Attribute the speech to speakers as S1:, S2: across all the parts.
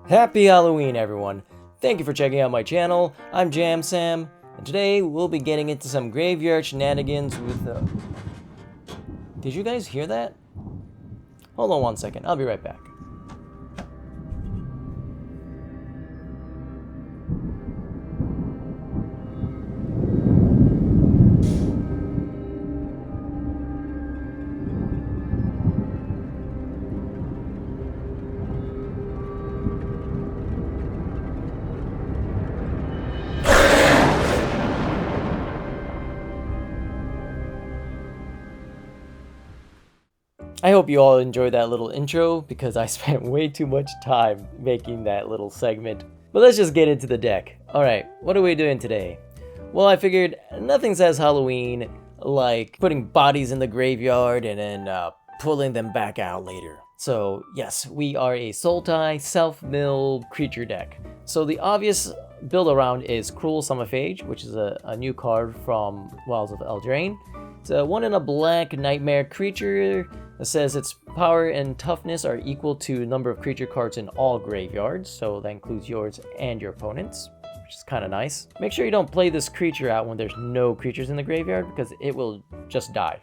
S1: Happy Halloween, everyone! Thank you for checking out my channel. I'm Jam Sam, and today we'll be getting into some graveyard shenanigans with Did you guys hear that? Hold on one second, I'll be right back. I hope you all enjoyed that little intro because I spent way too much time making that little segment. But let's just get into the deck. Alright, what are we doing today? Well, I figured nothing says Halloween like putting bodies in the graveyard and then pulling them back out later. So yes, we are a Sultai self-milled creature deck. So the obvious build around is Cruel Somnophage, which is a new card from Wilds of Eldraine. It's a 1 in a black nightmare creature. It says its power and toughness are equal to number of creature cards in all graveyards, so that includes yours and your opponent's, which is kind of nice. Make sure you don't play this creature out when there's no creatures in the graveyard, because it will just die.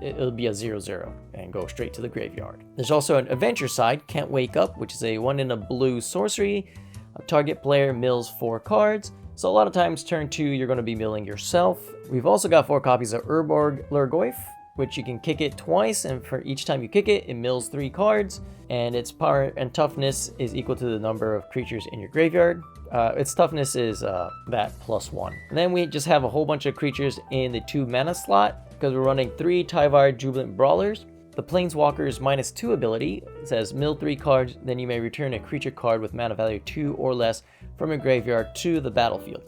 S1: It'll be a 0/0 and go straight to the graveyard. There's also an adventure side, Can't Wake Up, which is a 1 in a blue sorcery. A target player mills 4 cards. So a lot of times turn 2 you're going to be milling yourself. We've also got 4 copies of Urborg Lhurgoyf, which you can kick it twice, and for each time you kick it, it mills 3 cards, and its power and toughness is equal to the number of creatures in your graveyard. Its toughness is that +1. And then we just have a whole bunch of creatures in the 2 mana slot, because we're running 3 Tyvar Jubilant Brawlers. The Planeswalker's -2 ability says mill 3 cards, then you may return a creature card with mana value 2 or less from your graveyard to the battlefield.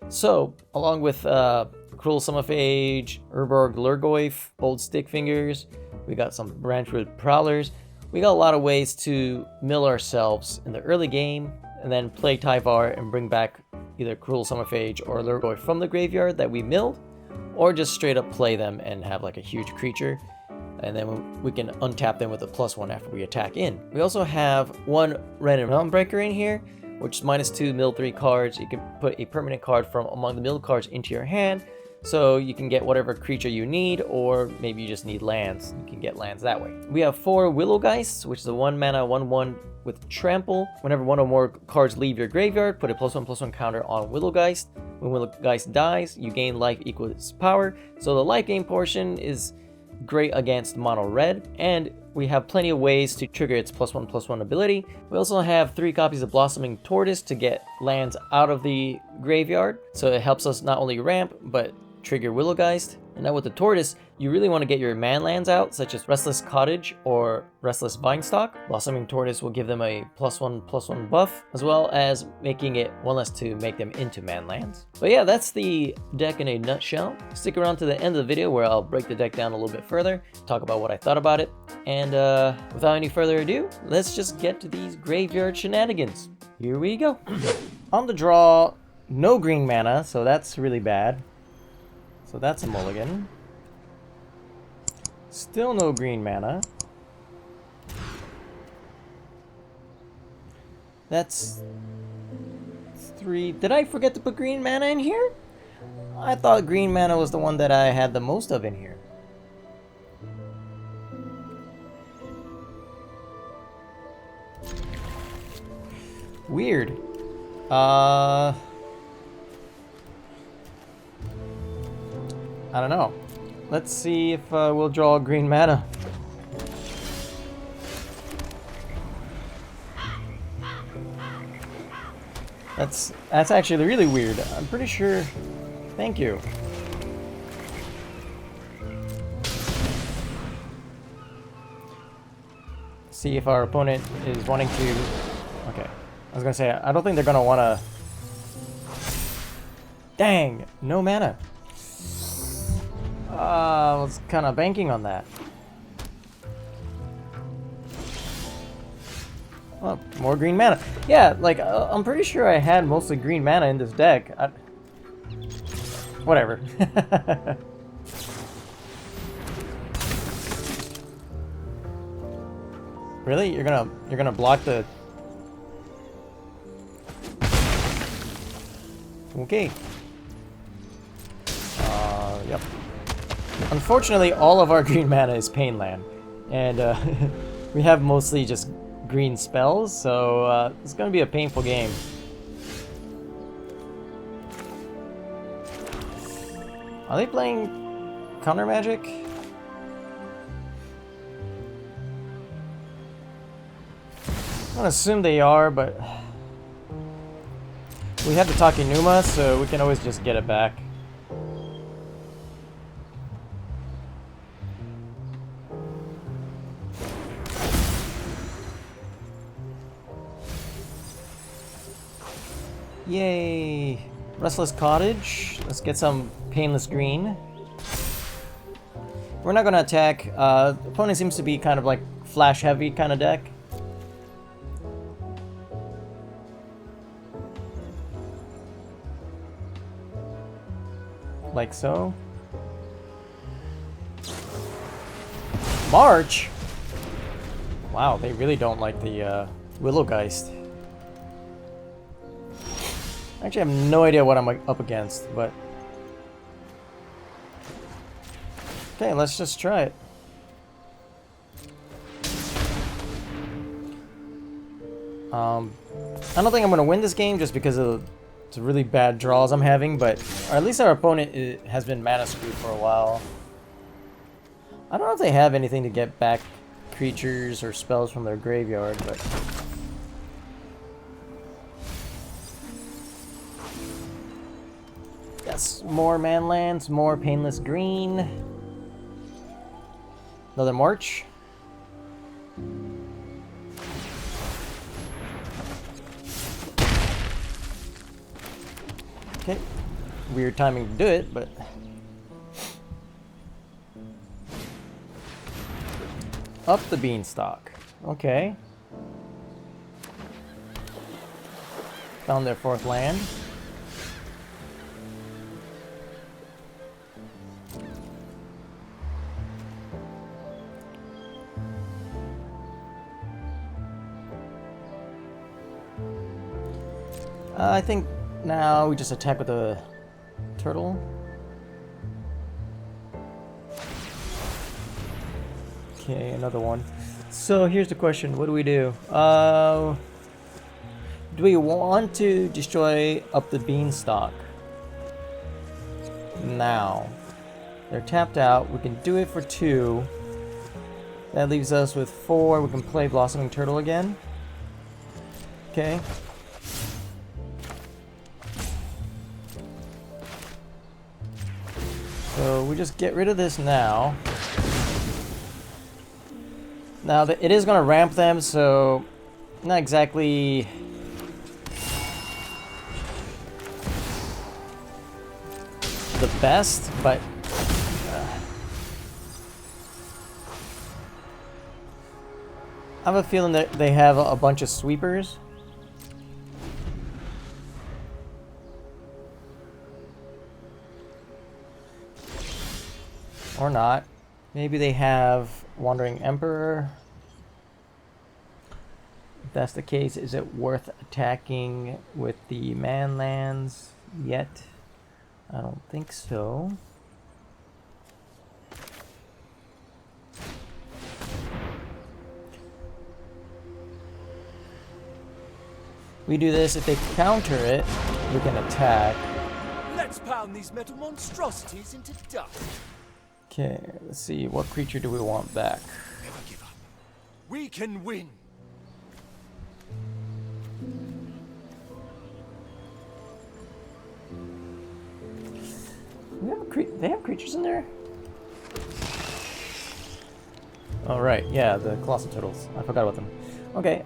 S1: So, along with Cruel Somnophage, Urborg Lhurgoyf, Old Stickfingers, we got some Blanchwood Prowlers. We got a lot of ways to mill ourselves in the early game, and then play Tyvar and bring back either Cruel Somnophage or Lhurgoyf from the graveyard that we milled, or just straight up play them and have like a huge creature, and then we can untap them with a +1 after we attack in. We also have 1 Wrenn and Realmbreaker in here, which is -2, mill 3 cards. You can put a permanent card from among the milled cards into your hand, so you can get whatever creature you need, or maybe you just need lands. You can get lands that way. We have 4 Willow Geists, which is a 1 mana 1/1 with trample. Whenever 1 or more cards leave your graveyard, put a +1/+1 counter on Willow Geist. When Willow Geist dies, you gain life equal to its power. So the life gain portion is great against mono red, and we have plenty of ways to trigger its +1/+1 ability. We also have 3 copies of Blossoming Tortoise to get lands out of the graveyard, so it helps us not only ramp but trigger Willow Geist. And now with the Tortoise, you really want to get your man lands out, such as Restless Cottage or Restless Vinestalk. Blossoming Tortoise will give them a +1/+1 buff, as well as making it 1 less to make them into man lands. But yeah, that's the deck in a nutshell. Stick around to the end of the video where I'll break the deck down a little bit further, talk about what I thought about it, and without any further ado, let's just get to these graveyard shenanigans. Here we go. On the draw, no green mana, so that's really bad. So that's a mulligan. Still no green mana. That's 3. Did I forget to put green mana in here? I thought green mana was the one that I had the most of in here. Weird. I don't know. Let's see if we'll draw green mana. That's actually really weird. I'm pretty sure. Thank you. See if our opponent is wanting to. Okay. I was gonna say, I don't think they're gonna wanna. Dang! No mana. I was kind of banking on that. Oh, more green mana. Yeah, like, I'm pretty sure I had mostly green mana in this deck. Whatever. Really? You're gonna block the... Okay. Yep. Unfortunately, all of our green mana is Pain Land, and we have mostly just green spells, so it's going to be a painful game. Are they playing counter magic? I'm gonna assume they are, but we have the Takenuma, so we can always just get it back. Yay! Restless Cottage. Let's get some Painless Green. We're not gonna attack. The opponent seems to be kind of like flash heavy kind of deck. Like so. March? Wow, they really don't like the Willow Geist. Actually, I have no idea what I'm up against, but... Okay, let's just try it. I don't think I'm going to win this game just because of the really bad draws I'm having, but or at least our opponent has been mana screwed for a while. I don't know if they have anything to get back creatures or spells from their graveyard, but... Yes, more manlands, more Painless Green. Another March. Okay, weird timing to do it, but... Up the Beanstalk. Okay. Found their fourth land. I think now we just attack with the turtle. Okay, another one. So here's the question, what do we do? Do we want to destroy up the Beanstalk? Now. They're tapped out, we can do it for 2. That leaves us with 4, we can play Blossoming Turtle again. Okay. So we just get rid of this now. Now it is going to ramp them, so not exactly the best, but I have a feeling that they have a bunch of sweepers. Or not. Maybe they have Wandering Emperor. If that's the case, is it worth attacking with the manlands yet? I don't think so. We do this, if they counter it, we can attack.
S2: Let's pound these metal monstrosities into dust.
S1: Okay, let's see, what creature do we want back?
S2: Never give up. We can win.
S1: They have creatures in there? Oh right, yeah, the Colossal Turtles. I forgot about them. Okay,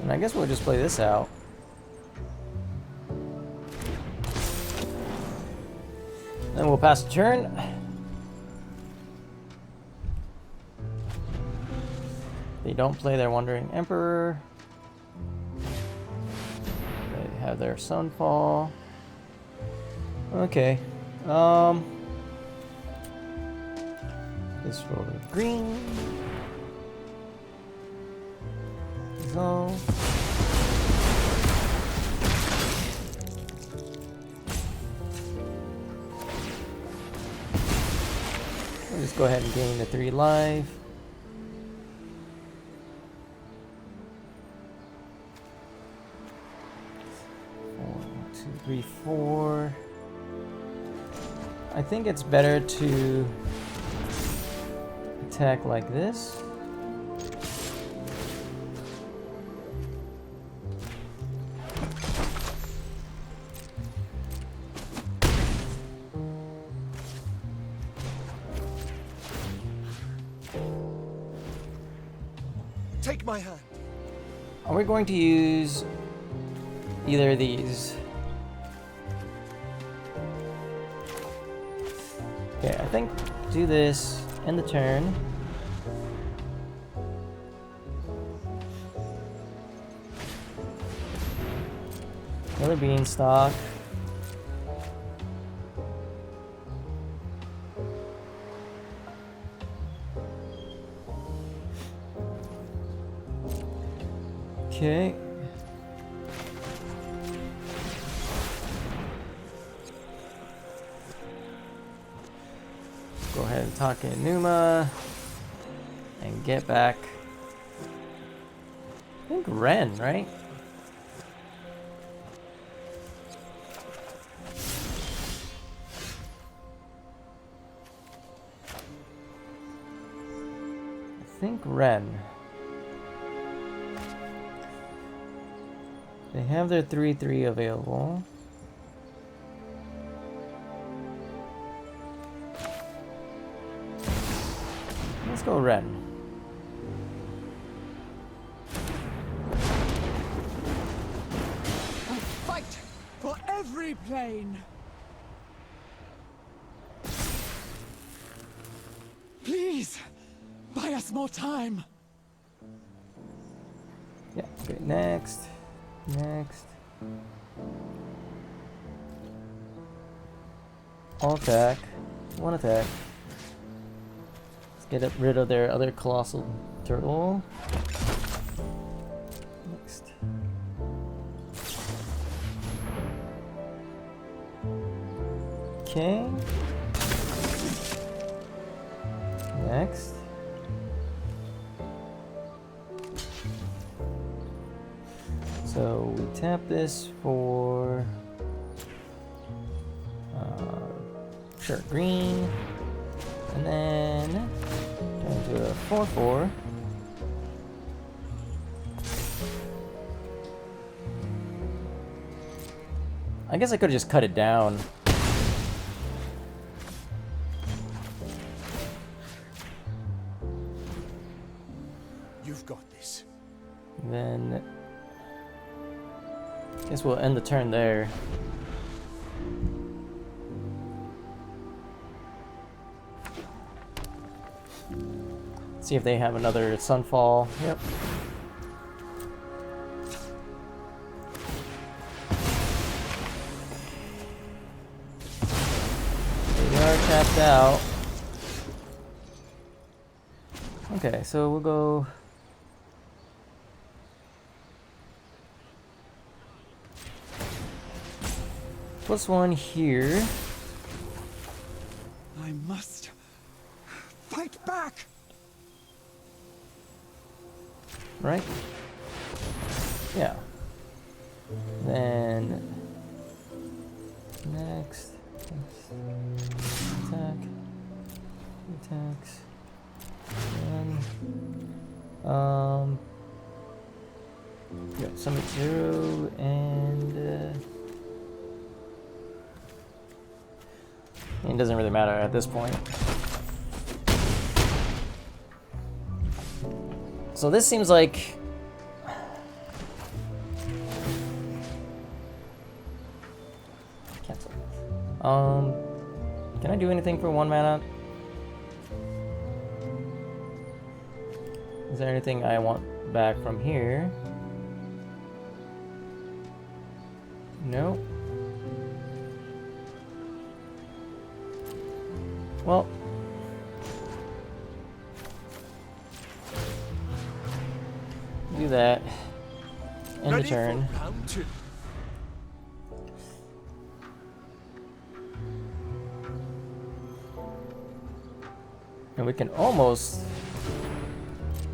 S1: and I guess we'll just play this out. Then we'll pass the turn. They don't play their Wandering Emperor. They have their Sunfall. Okay. This roll of green. go. We'll just go ahead and gain the 3 life. One, two, three, 4. I think it's better to attack like this.
S2: Take my hand.
S1: Are we going to use either of these? Okay, I think do this, end the turn. Another beanstalk. Okay. Go ahead and Takenuma and get back. I think Wrenn, right? I think Wrenn. They have their 3/3 available. Let's go Wrenn.
S2: I fight for every plane. Please, buy us more time.
S1: Yeah, okay, next. Next. All attack. 1 attack. Let's get rid of their other colossal turtle. Next. Okay. Next. So we tap this for sure green, and then turn into a 4/4. I guess I could have just cut it down.
S2: You've got this.
S1: Then guess we'll end the turn there. See if they have another Sunfall. Yep. They are tapped out. Okay, so we'll go. +1 here.
S2: I must fight back.
S1: Right? Yeah. Then next attack. Attacks. Then yeah, summon 0 and it doesn't really matter at this point. So this seems like cancel. Can I do anything for 1 mana? Is there anything I want back from here? No. Well, do that. End of
S2: Ready
S1: turn.
S2: for round 2.
S1: And we can almost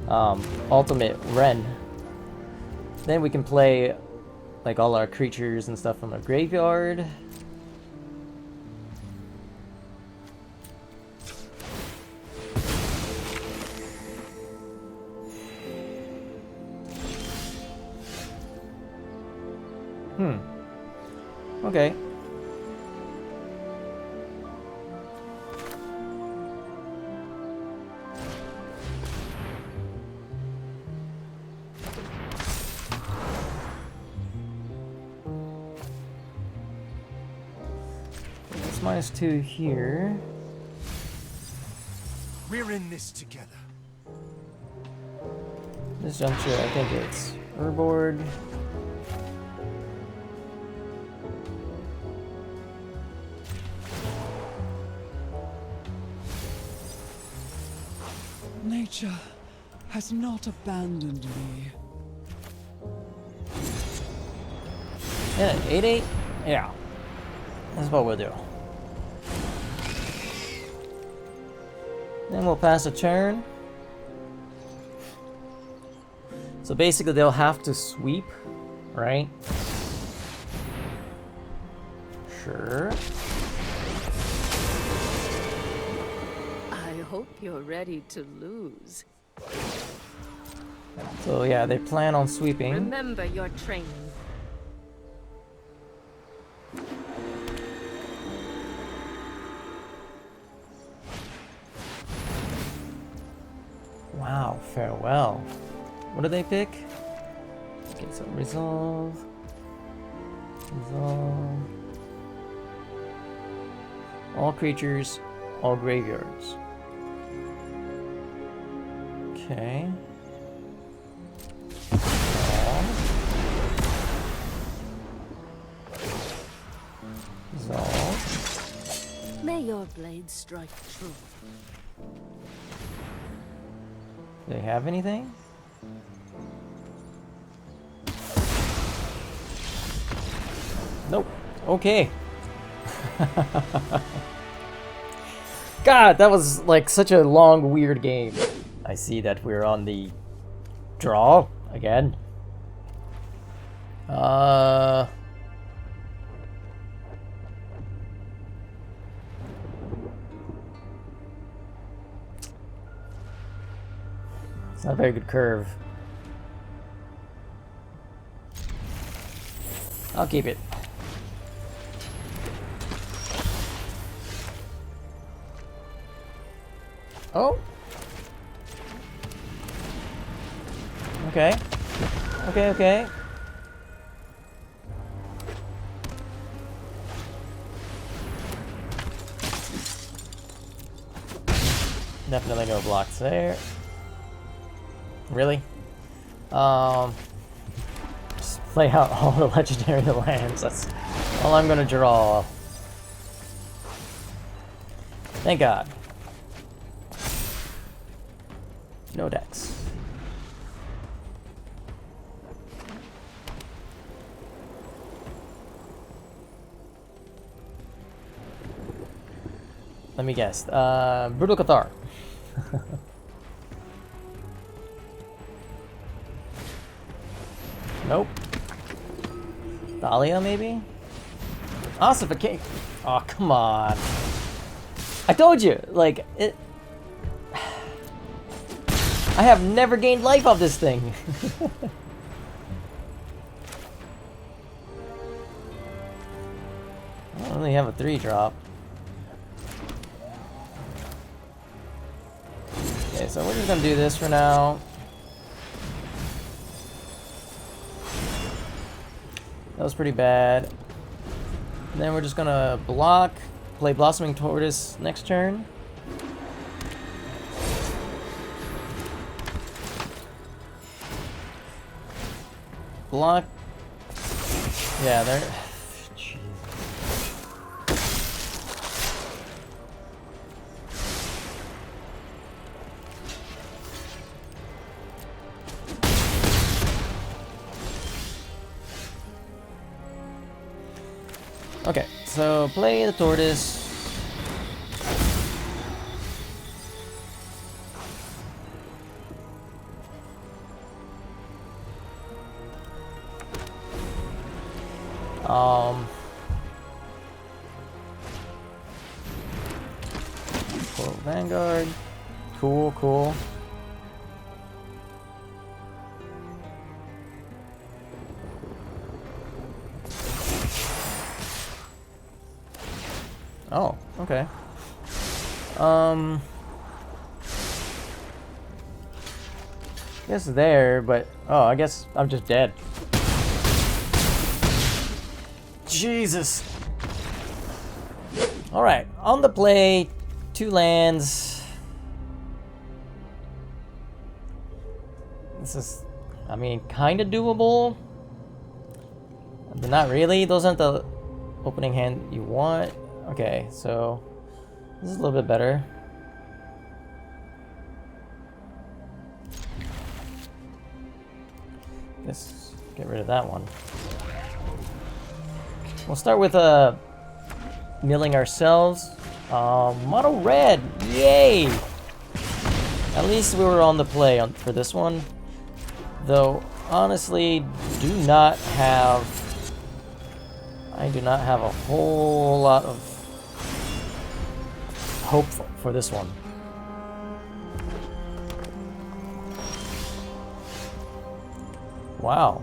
S1: ultimate Wrenn. Then we can play like all our creatures and stuff from our graveyard. Okay. It's -2 here.
S2: We're in this together.
S1: This juncture, I think it's Urborg.
S3: Nature has not abandoned me.
S1: Yeah, 8/8? Yeah. That's what we'll do. Then we'll pass a turn. So basically they'll have to sweep, right? Sure.
S4: I hope you're ready to lose.
S1: So yeah, they plan on sweeping.
S4: Remember your training.
S1: Wow, farewell. What do they pick? Okay, so resolve. Resolve. All creatures, all graveyards. Okay. Resolve.
S4: May your blade strike true.
S1: Do they have anything? Nope. Okay. God, that was like such a long, weird game. I see that we're on the draw again. It's not a very good curve. I'll keep it. Oh. Okay. Okay, okay. Definitely no blocks there. Really? Just play out all the legendary lands. That's all I'm gonna draw. Thank God. No decks. Let me guess. Brutal Cathar. Nope. Dahlia, maybe? Ossification. Oh, come on. I told you, like, it... I have never gained life off this thing. I only have a 3-drop. Okay, so we're just gonna do this for now. That was pretty bad. And then we're just gonna block, play Blossoming Tortoise next turn. Block. Yeah, there. Jeez. Okay, so play the tortoise. Cool, Vanguard. Cool, cool. Oh, okay. Guess there, but oh, I guess I'm just dead. Jesus. All right, on the play, 2 lands. This is, I mean, kind of doable, but not really. Those aren't the opening hand you want. Okay, so this is a little bit better. Let's get rid of that one. We'll start with milling ourselves. Mono red, yay! At least we were on the play for this one. Though, honestly, I do not have a whole lot of hope for this one. Wow.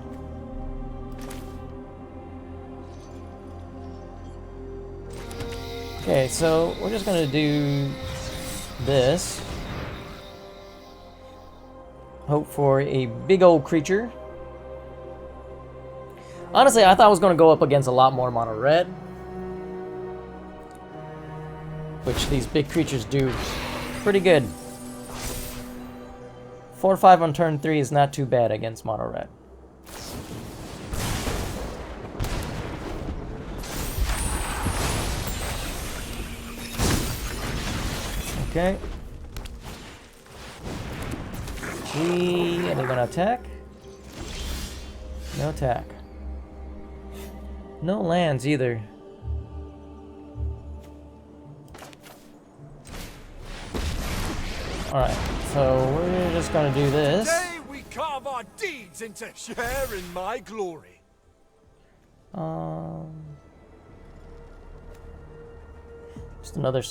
S1: Okay, so we're just gonna do this. Hope for a big old creature. Honestly, I thought I was gonna go up against a lot more mono red, which these big creatures do pretty good. 4/5 on turn 3 is not too bad against mono red. Okay. Are they gonna attack? No attack. No lands either. Alright, so we're just gonna do this.
S2: Today we carve our deeds into share in my glory.
S1: Just another.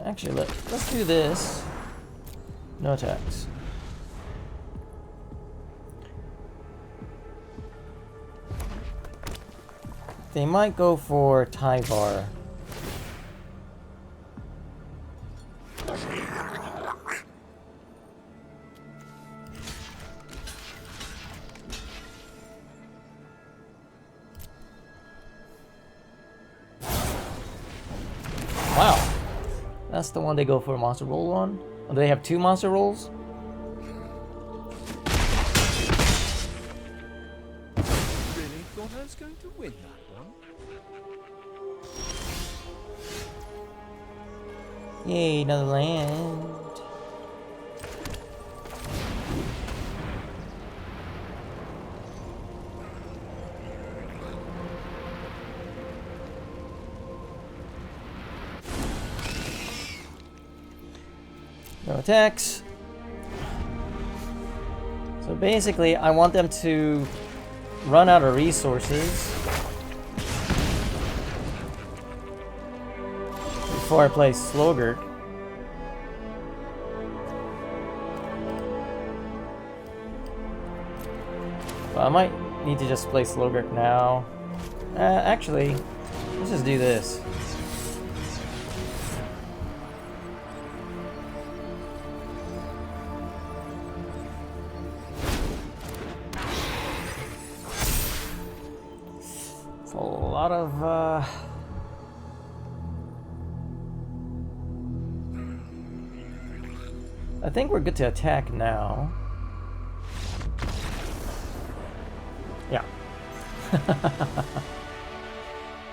S1: Actually, let's do this. No attacks. They might go for Tyvar. Wow. That's the one they go for a monster roll on? Oh, do they have 2 monster rolls?
S2: Really thought I was going to win that one?
S1: Yay, another land. No attacks. So basically, I want them to run out of resources before I play Slogurk. Well, I might need to just play Slogurk now. Actually, let's just do this. It's a lot of I think we're good to attack now. Yeah.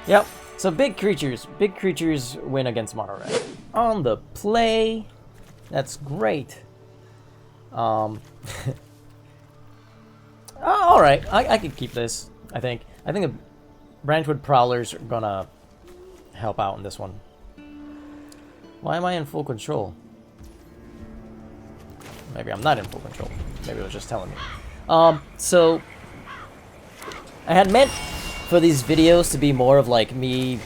S1: Yep. So big creatures win against mono red. On the play. That's great. Oh, alright, I can keep this, I think. I think the Blanchwood Prowlers are gonna help out in this one. Why am I in full control? Maybe I'm not in full control. Maybe it was just telling me. So I had meant for these videos to be more of like me,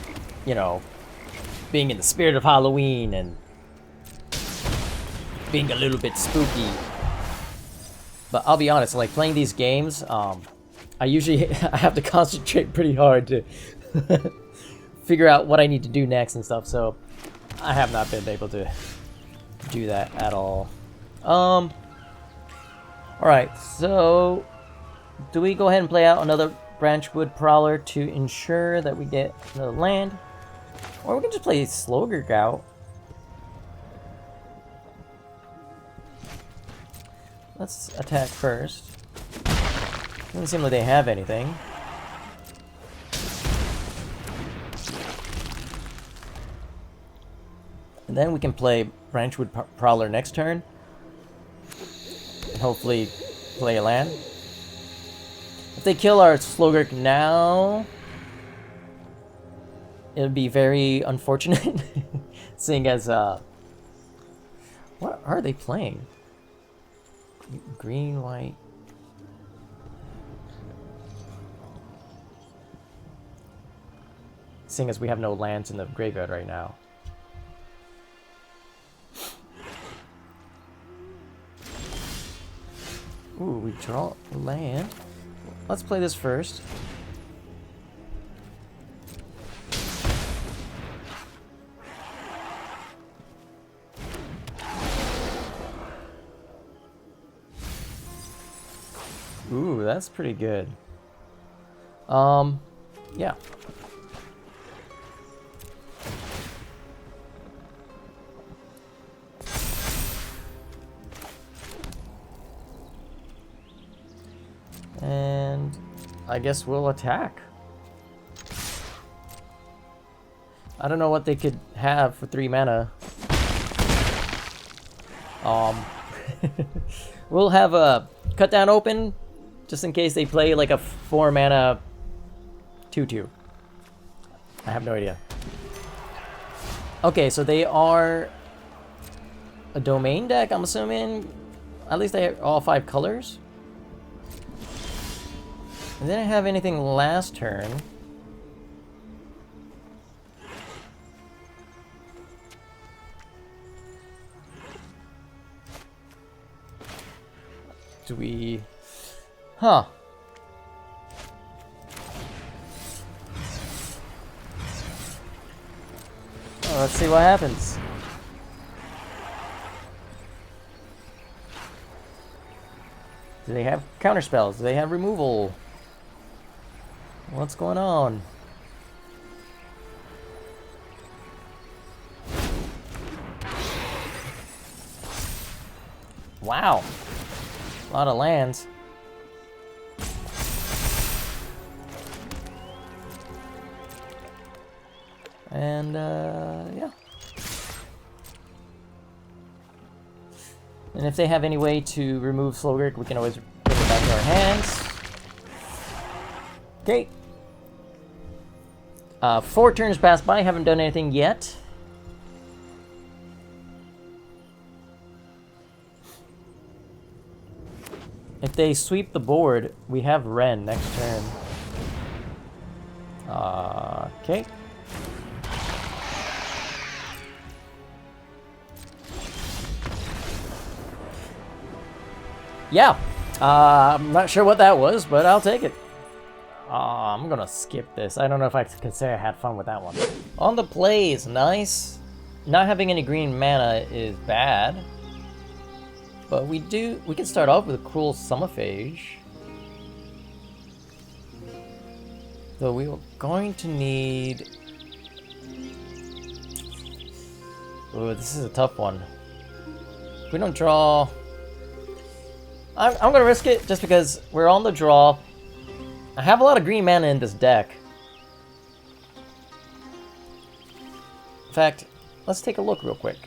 S1: you know, being in the spirit of Halloween and being a little bit spooky. But I'll be honest, like playing these games, I usually I have to concentrate pretty hard to figure out what I need to do next and stuff. So I have not been able to do that at all. Alright, so do we go ahead and play out another Blanchwood Prowler to ensure that we get another land? Or we can just play Slogurk out. Let's attack first. Doesn't seem like they have anything. And then we can play Blanchwood Prowler next turn. And hopefully play a land. If they kill our Slogurk now, it would be very unfortunate. Seeing as, what are they playing? Green, white. Seeing as we have no lands in the graveyard right now. Ooh, we draw land. Let's play this first. Ooh, that's pretty good. Yeah. And I guess we'll attack. I don't know what they could have for 3 mana. We'll have a cut down open just in case they play like a 4 mana 2/2. I have no idea. Okay, so they are a domain deck, I'm assuming. At least they have all 5 colors. And they didn't have anything last turn. Do we... Huh. Oh, let's see what happens. Do they have counter spells? Do they have removal? What's going on? Wow. A lot of lands. And, yeah. And if they have any way to remove Slogurk, we can always put it back in our hands. Okay. 4 turns passed by, haven't done anything yet. If they sweep the board, we have Wrenn next turn. Okay. Yeah. I'm not sure what that was, but I'll take it. I'm gonna skip this. I don't know if I could say I had fun with that one. On the plays, nice. Not having any green mana is bad. But we can start off with a Cruel Somnophage. Though we are going to need... Ooh, this is a tough one. If we don't draw... I'm gonna risk it just because we're on the draw. I have a lot of green mana in this deck. In fact, let's take a look real quick.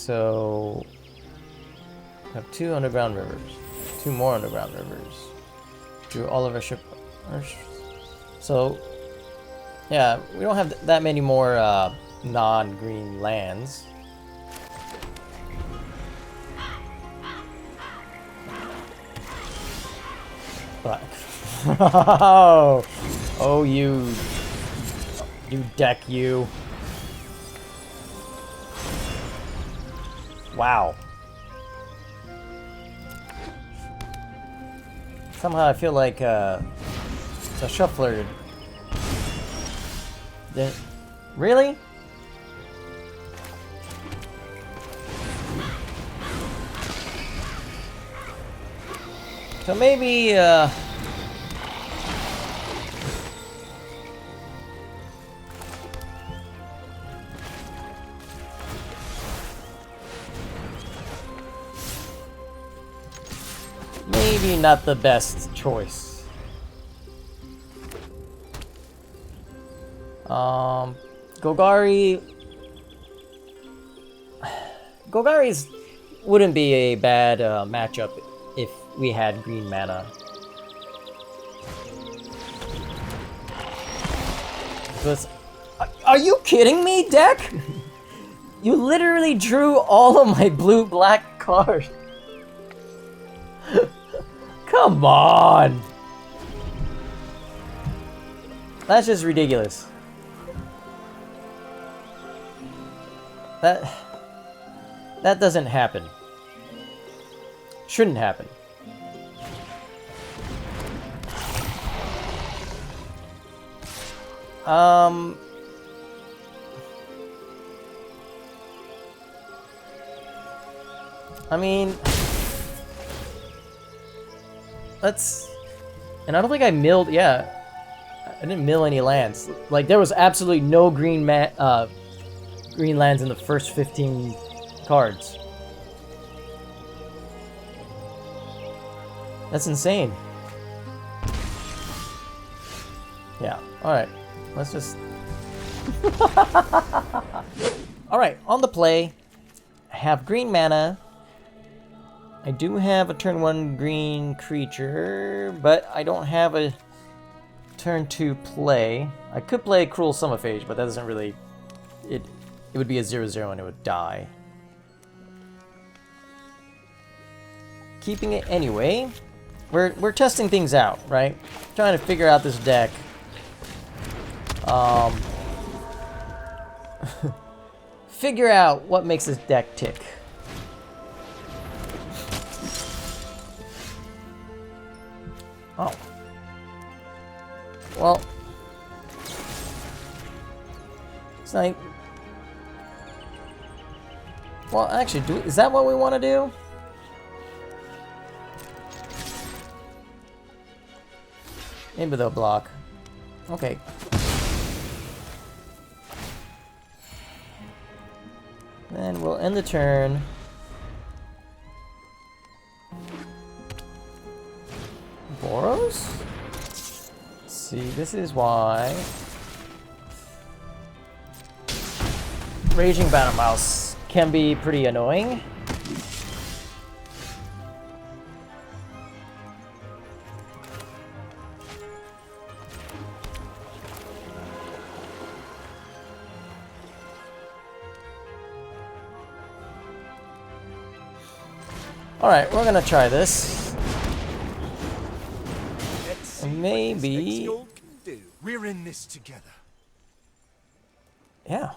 S1: So I have 2 underground rivers, 2 more underground rivers, through all of our ship. So yeah, we don't have that many more non-green lands. Black. Oh, you deck, you. Wow. Somehow I feel like the shuffler didn't. Really? So maybe maybe not the best choice. Golgari's wouldn't be a bad matchup if we had green mana. Are you kidding me, deck? You literally drew all of my blue-black cards. Come on! That's just ridiculous. That doesn't happen. Shouldn't happen. I mean, let's. And I don't think I milled. Yeah, I didn't mill any lands. Like there was absolutely no green lands in the first 15 cards. That's insane. Yeah. All right. Let's just. All right. On the play, I have green mana. I do have a turn 1 green creature, but I don't have a turn 2 play. I could play Cruel Somnophage, but that doesn't really. It would be a 0/0 and it would die. Keeping it anyway. We're testing things out, right? Trying to figure out this deck. Figure out what makes this deck tick. Oh. Well. It's like. Well, actually, is that what we want to do? Maybe they'll block. Okay. Then we'll end the turn. Boros? Let's see, this is why. Raging Battle Mouse can be pretty annoying. Alright, we're gonna try this. Maybe.
S2: We're in this together.
S1: Yeah.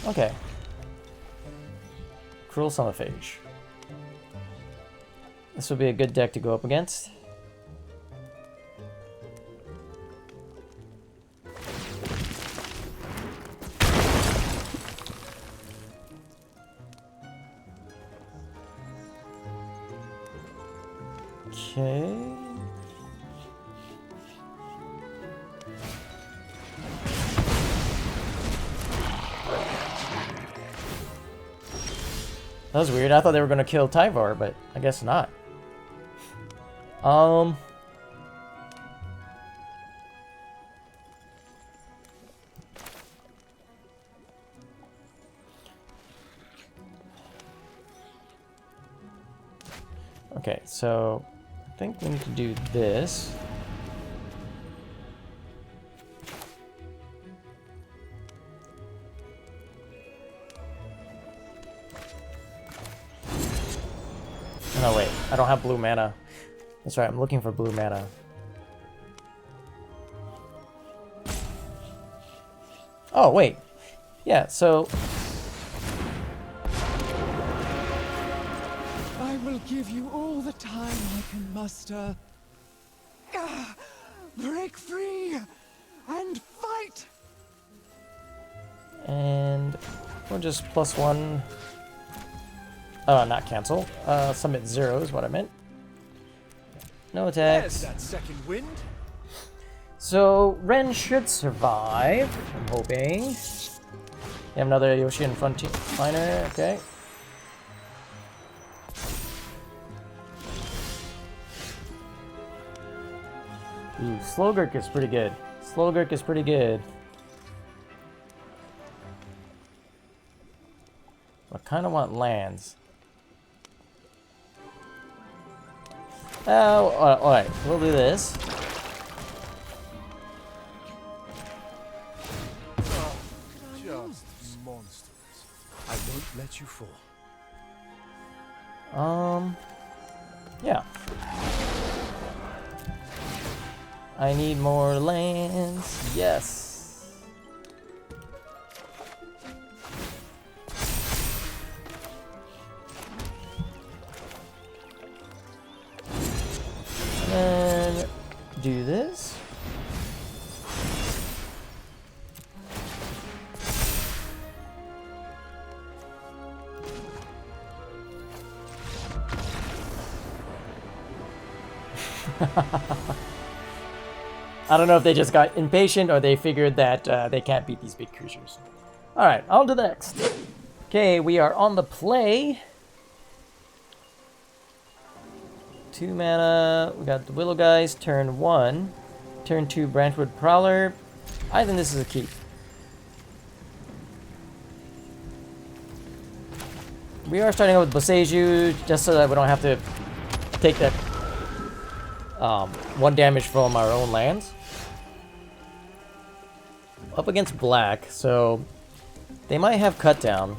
S1: Okay. Cruel Somnophage. This would be a good deck to go up against. Okay. That was weird. I thought they were going to kill Tyvar, but I guess not. Okay, so I think we need to do this. No, wait, I don't have blue mana. That's right, I'm looking for blue mana. Oh, wait. Yeah, so...
S3: I will give you all the time I can muster. Break free and fight!
S1: And we'll just +1. Not cancel. Summit 0 is what I meant. No attacks.
S2: There's that second wind.
S1: So Wrenn should survive, I'm hoping. You have another Yoshian Frontier Miner, okay. Ooh, Slogurk is pretty good. Slogurk is pretty good. I kind of want lands. Oh, alright, we'll do this.
S2: Just monsters. I won't let you fall.
S1: Yeah. I need more lands. Yes. And then do this. I don't know if they just got impatient or they figured that they can't beat these big creatures. Alright, on to the next. Okay, we are on the play. 2 mana. We got the Willow Geist, turn 1. Turn 2, Blanchwood Prowler. I think this is a keep. We are starting out with Boseiju, just so that we don't have to take that 1 damage from our own lands. Up against black, so they might have cut down.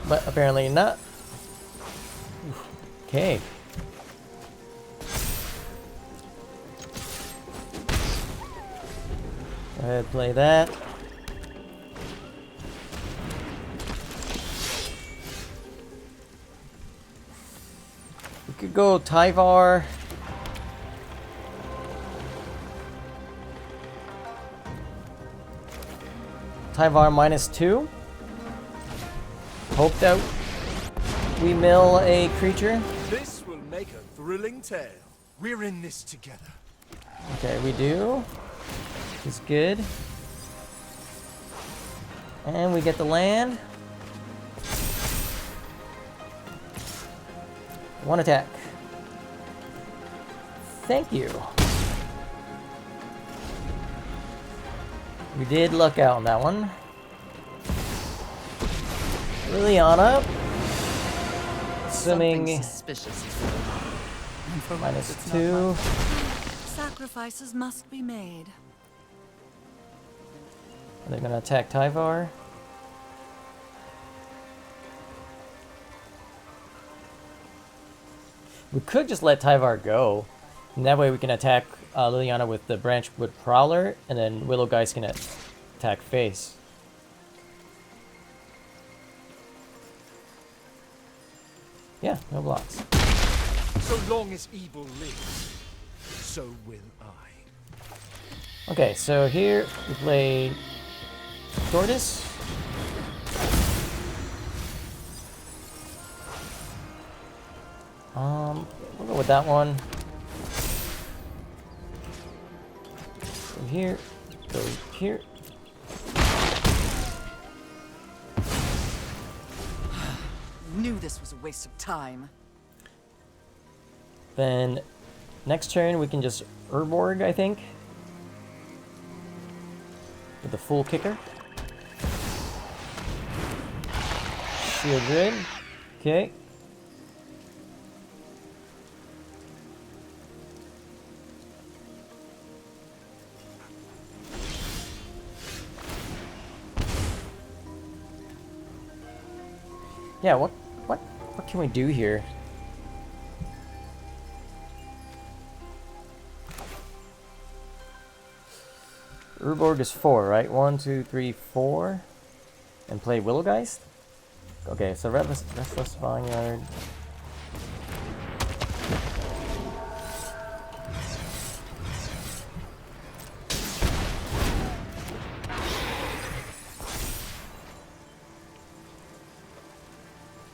S1: But apparently not. Okay. Go ahead, play that. We could go Tyvar. Tyvar -2. Hope that we mill a creature.
S2: This will make a thrilling tale. We're in this together.
S1: Okay, we do. Is good. And we get the land. 1 attack. Thank you. We did luck out on that one. Liliana. Assuming -2.
S5: Sacrifices must be made.
S1: Are they gonna attack Tyvar? We could just let Tyvar go, and that way we can attack Liliana with the Blanchwood Prowler, and then Willow Geist can attack face. Yeah, no blocks.
S2: So long as evil lives, so will I.
S1: Okay, so here we play Tortoise. We'll go with that one. Go here, go here.
S5: Knew this was a waste of time.
S1: Then next turn we can just Urborg, I think, with the full kicker. Shield Grid. Okay. Yeah, what can we do here? Urborg is 4, right? 1, 2, 3, 4. And play Willow Geist? Okay, so Restless Vineyard.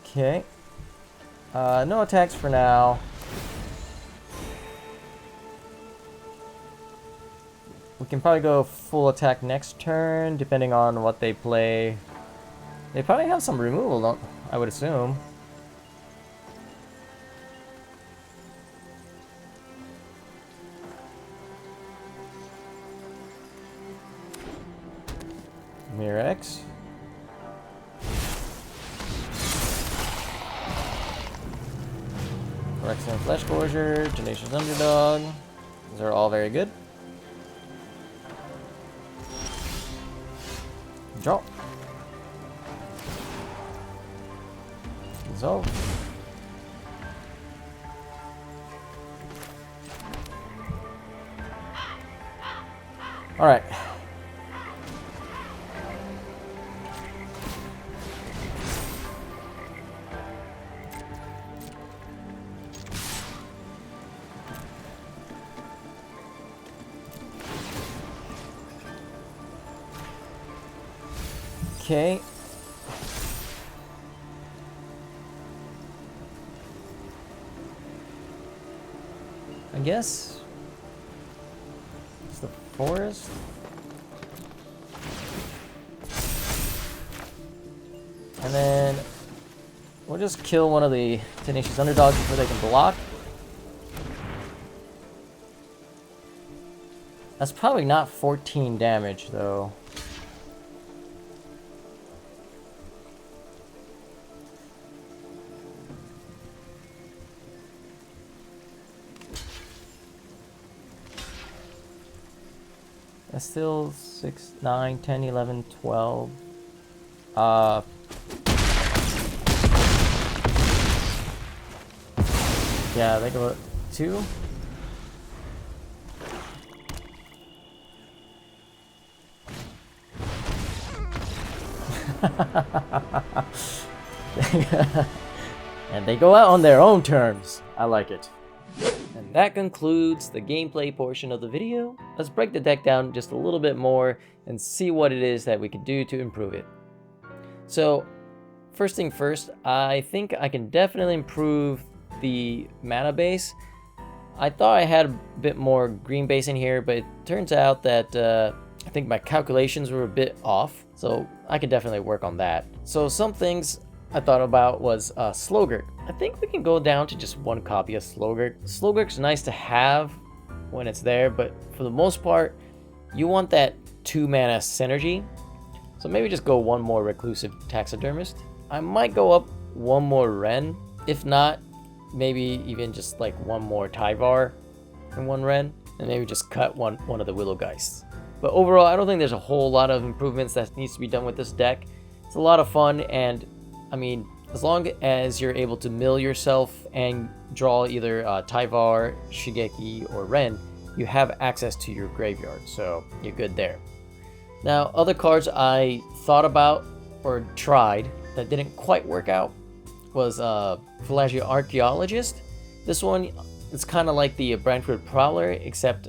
S1: Okay. No attacks for now. We can probably go full attack next turn, depending on what they play. They probably have some removal, don't I would assume. Mirex. Excellent Flesh Gorger, Tenacious Underdog. These are all very good. Draw. Dissolve. Alright. Okay. I guess it's the forest. And then we'll just kill one of the Tenacious Underdogs before they can block. That's probably not 14 damage though. That's still 6, 9, 10, 11, 12. Yeah, they go 2. And they go out on their own terms. I like it. And that concludes the gameplay portion of the video. Let's break the deck down just a little bit more and see what it is that we can do to improve it. So, first thing first, I think I can definitely improve the mana base. I thought I had a bit more green base in here, but it turns out that I think my calculations were a bit off. So I could definitely work on that. So some things I thought about was Slogurk. I think we can go down to just 1 copy of Slogurk. Slogurk's nice to have when it's there, but for the most part, you want that 2 mana synergy. So maybe just go 1 more Reclusive Taxidermist. I might go up 1 more Wrenn. If not, maybe even just like 1 more Tyvar and 1 Wrenn, and maybe just cut one of the Willow Geists. But overall, I don't think there's a whole lot of improvements that needs to be done with this deck. It's a lot of fun, and I mean, as long as you're able to mill yourself and draw either Tyvar, Shigeki, or Wrenn, you have access to your graveyard, so you're good there. Now, other cards I thought about or tried that didn't quite work out was Pelagia Archaeologist. This one is kind of like the Blanchwood Prowler, except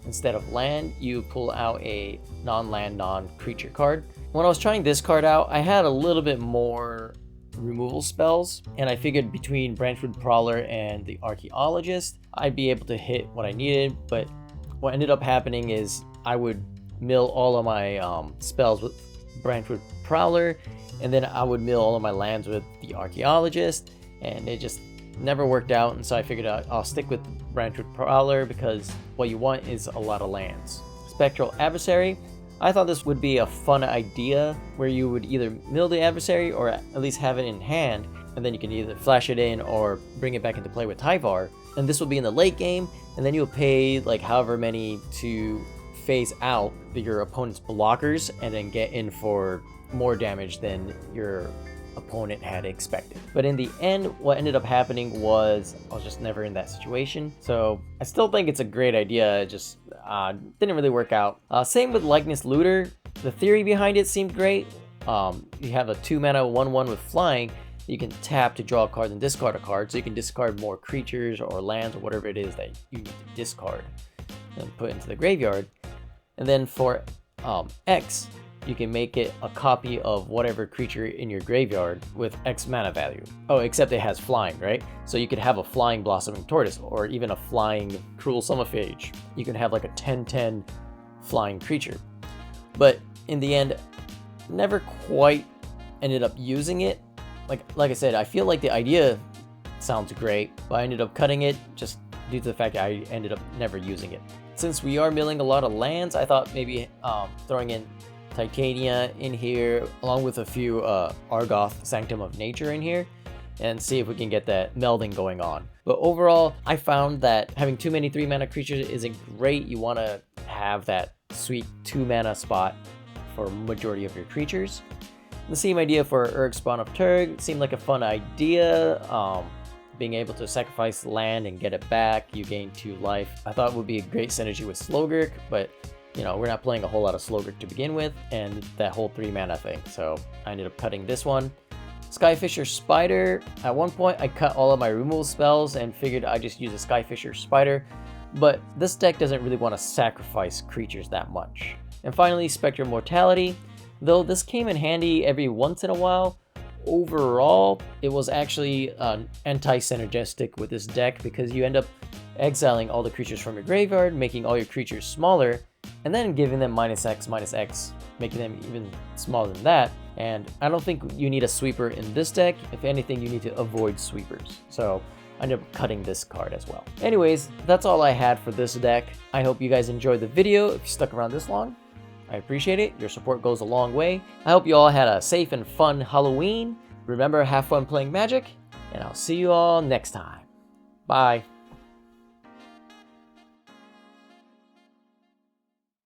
S1: instead of land, you pull out a non-land, non-creature card. When I was trying this card out, I had a little bit more removal spells, and I figured between Blanchwood Prowler and the Archaeologist, I'd be able to hit what I needed, but what ended up happening is I would mill all of my spells with Blanchwood Prowler, and then I would mill all of my lands with the Archaeologist, and it just never worked out, and so I figured I'll stick with Blanchwood Prowler because what you want is a lot of lands. Spectral Adversary, I thought this would be a fun idea where you would either mill the adversary or at least have it in hand, and then you can either flash it in or bring it back into play with Tyvar. And this will be in the late game, and then you'll pay like however many to phase out your opponent's blockers and then get in for more damage than your opponent had expected. But in the end, what ended up happening was I was just never in that situation. So I still think it's a great idea, it just didn't really work out. Same with Likeness Looter. The theory behind it seemed great. You have a 2-mana 1/1 with flying. You can tap to draw a card and discard a card, so you can discard more creatures or lands or whatever it is that you need to discard and put into the graveyard. And then for X, you can make it a copy of whatever creature in your graveyard with X mana value. Oh, except it has flying, right? So you could have a flying Blossoming Tortoise or even a flying Cruel Somnophage. You can have like a 10/10 flying creature. But in the end, never quite ended up using it. Like I said, I feel like the idea sounds great, but I ended up cutting it just due to the fact that I ended up never using it. Since we are milling a lot of lands, I thought maybe throwing in Titania in here, along with a few Argoth Sanctum of Nature in here, and see if we can get that melding going on. But overall, I found that having too many 3-mana creatures isn't great. You want to have that sweet 2-mana spot for majority of your creatures. The same idea for Urg Spawn of Turg seemed like a fun idea. Being able to sacrifice land and get it back, you gain 2 life. I thought it would be a great synergy with Slogurk, but you know, we're not playing a whole lot of Slogurk to begin with, and that whole 3-mana thing, so I ended up cutting this one. Skyfisher Spider, at one point I cut all of my removal spells and figured I'd just use a Skyfisher Spider, but this deck doesn't really want to sacrifice creatures that much. And finally, Spectral Mortality. Though this came in handy every once in a while, overall it was actually anti-synergistic with this deck because you end up exiling all the creatures from your graveyard, making all your creatures smaller, and then giving them -X, making them even smaller than that. And I don't think you need a sweeper in this deck. If anything, you need to avoid sweepers. So I ended up cutting this card as well. Anyways, that's all I had for this deck. I hope you guys enjoyed the video. If you stuck around this long, I appreciate it. Your support goes a long way. I hope you all had a safe and fun Halloween. Remember, have fun playing Magic, and I'll see you all next time. Bye.